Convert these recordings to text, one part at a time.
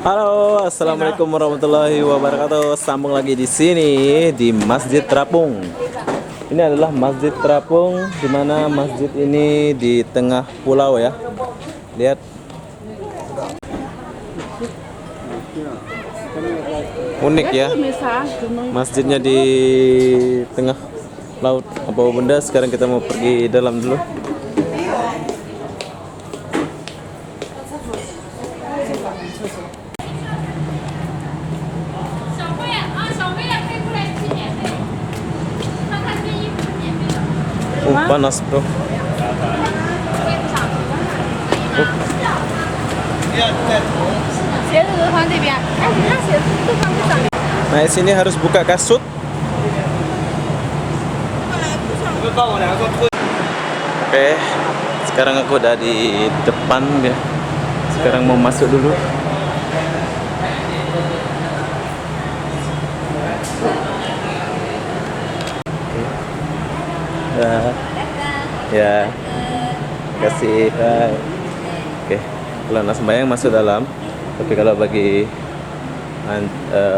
Halo, assalamualaikum warahmatullahi wabarakatuh. Sambung lagi di sini di Masjid Terapung. Ini adalah Masjid Terapung, di mana masjid ini di tengah pulau ya. Lihat, unik ya. Masjidnya di tengah laut. Apa benda? Sekarang kita mau pergi dalam dulu. Panas bro. Nah, di sini harus buka kasut. Oke, sekarang aku udah di depan ya. Sekarang mau masuk dulu. Ya, kasih. Oke, kalau nak sembahyang masuk dalam. Tapi kalau bagi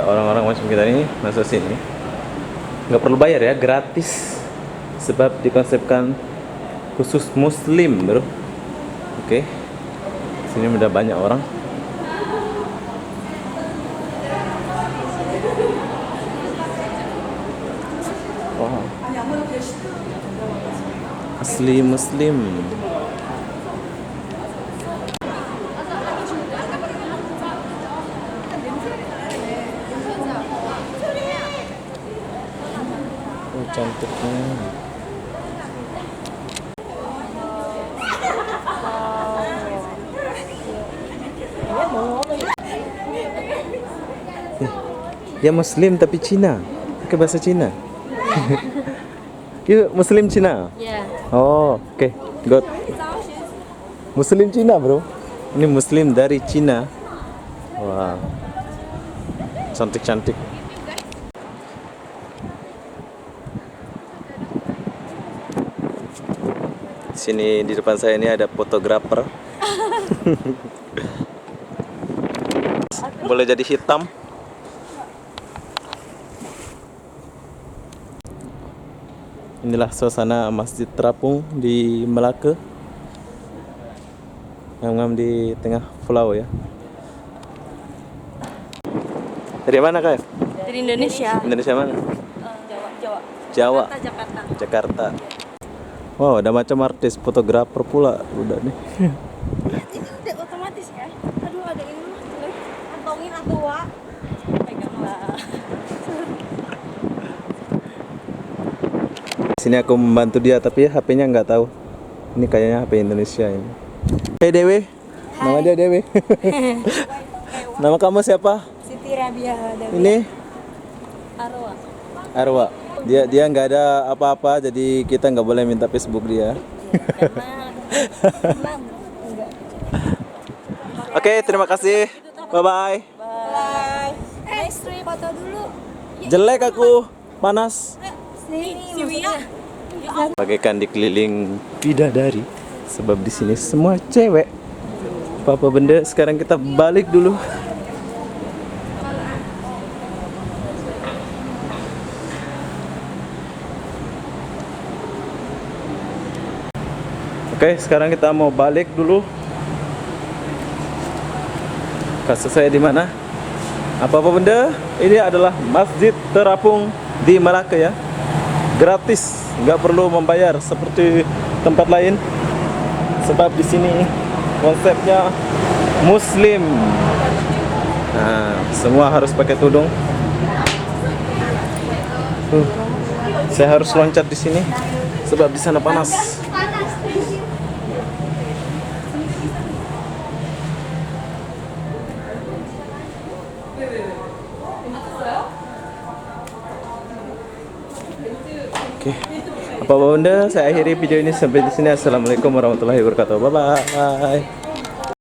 orang-orang macam kita ini masuk sini nggak perlu bayar ya, gratis. Sebab dikonsepkan khusus Muslim, bro. Oke, sini udah banyak orang. Wow, asli Muslim. Oh, cantiknya. Ya Muslim tapi Cina, pakai bahasa Cina. Yuk, Muslim Cina. Ya. Oh, oke, good. Muslim Cina, bro. Ini Muslim dari Cina. Wow, cantik-cantik. Sini di depan saya ini ada fotografer. Boleh jadi hitam. Inilah suasana Masjid Terapung di Melaka. Ngam-ngam di tengah pulau ya. Dari mana kak? Dari Indonesia. Indonesia mana? Jawa. Jawa. Jakarta. Jakarta. Wow, ada macam artis, fotografer pula udah nih. Ini udah otomatis ya. Aduh, ada ini mah tuh. Kantongin atau wa. Peganglah. Sini aku membantu dia tapi HP-nya nggak tahu. Ini kayaknya HP Indonesia ini. Hey Dewi, nama dia Dewi. Nama kamu siapa? Siti Rabia Dewi. Ini Arwa. Arwa. Dia nggak ada apa-apa, jadi kita nggak boleh minta Facebook dia. Enggak. Oke, terima kasih. Bye bye. Bye. Istri foto dulu. Jelek aku, panas. Sini Wia. Bagaikan dikeliling bidadari, sebab di sini semua cewek. Apa benda? Sekarang kita balik dulu. Oke, sekarang kita mau balik dulu. Kasus saya di mana? Apa benda? Ini adalah Masjid Terapung di Melaka ya. Gratis, nggak perlu membayar seperti tempat lain. Sebab di sini konsepnya Muslim. Nah, semua harus pakai tudung. Saya harus loncat di sini sebab di sana panas. Oke. Apa benda? Saya akhiri video ini sampai di sini. Assalamualaikum warahmatullahi wabarakatuh. Bye bye.